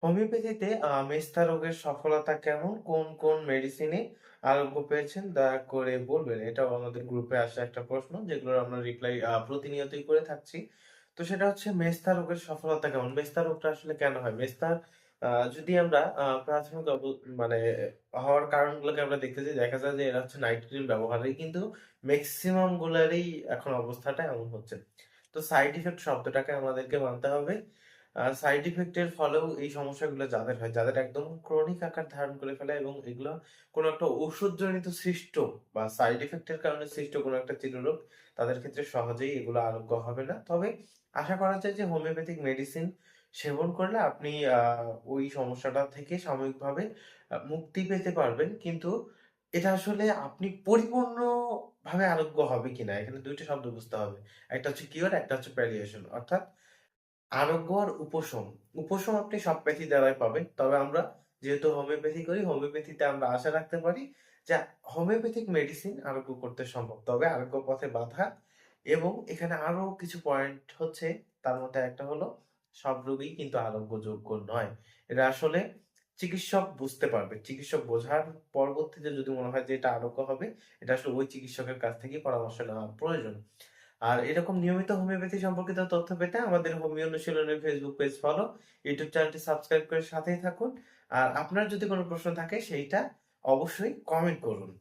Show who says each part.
Speaker 1: হোমিওপ্যাথিতে মেস্তা রোগের সফলতা কেমন? কোন, কোন মেডিসিনে আরোগ্য পেয়েছেন দয়া করে বলবেন। এটাও আমাদের গ্রুপে আসা একটা প্রশ্ন যেগুলোর আমরা রিপ্লাই প্রতিনিয়তই করে থাকছি। তো সেটা হচ্ছে মেস্তা রোগের সফলতা কেমন? মেস্তা রোগটা আসলে কেন হয়? মেস্তার যদি আমরা প্রাথমিক মানে হওয়ার কারণগুলোকে আমরা দেখতে যাই, দেখা যায় যে এরা হচ্ছে নাইট ক্রিম ব্যবহারেই কিন্তু মেক্সিমাম গুলারই এখন অবস্থাটা এমন হচ্ছে। তো সাইড ইফেক্ট শব্দটাকে আমাদেরকে মানতে হবে। সাইড ইফেক্ট এর ফলেও এই সমস্যাগুলো যাদের হয়, যাদের একদম ক্রনিক আকার ধারণ করে ফেলে এবং এগুলো কোনো একটা ওষুধজনিত সৃষ্ট বা সাইড ইফেক্ট এর কারণে সৃষ্ট কোনো একটা চিররোগ, তাদের ক্ষেত্রে সহজেই এগুলো আরোগ্য হবে না। তবে আশা করা যায় যে হোমিওপ্যাথিক মেডিসিন সেবন করলে আপনি ওই সমস্যাটা থেকে সাময়িকভাবে মুক্তি পেতে পারবেন। কিন্তু এটা আসলে আপনি পরিপূর্ণভাবে আরোগ্য হবে কিনা, এখানে ২ টা শব্দ বুঝতে হবে। একটা হচ্ছে কিওর, একটা হচ্ছে প্যালিয়েশন। অর্থাৎ আরোগ্য আর উপশম। উপশম আপনি সব প্যাথি দ্বারাই পাবেন। তবে আমরা যেহেতু হোমিওপ্যাথি করি, হোমিওপ্যাথিতে আমরা আশা রাখতে পারি যে হোমিওপ্যাথিক মেডিসিন আরোগ্য করতে সম্ভব। তবে আরোগ্য পথে বাধা এবং এখানে আরো কিছু পয়েন্ট হচ্ছে, তার মধ্যে একটা হলো সব রোগই কিন্তু আরোগ্যযোগ্য নয়। এটা আসলে চিকিৎসক বুঝতে পারবে। চিকিৎসক বোঝার পরবর্তীতে যদি মনে হয় যে এটা আরোগ্য হবে, এটা আসলে ওই চিকিৎসকের কাছ থেকেই পরামর্শ নেওয়া প্রয়োজন। আর এরকম নিয়মিত হোমিওপ্যাথি সম্পর্কিত তথ্য পেতে আমাদের হোমিও অনুশীলনের ফেসবুক পেজ ফলো, ইউটিউব চ্যানেলটি সাবস্ক্রাইব করে সাথেই থাকুন। আর আপনার যদি কোনো প্রশ্ন থাকে সেইটা অবশ্যই কমেন্ট করুন।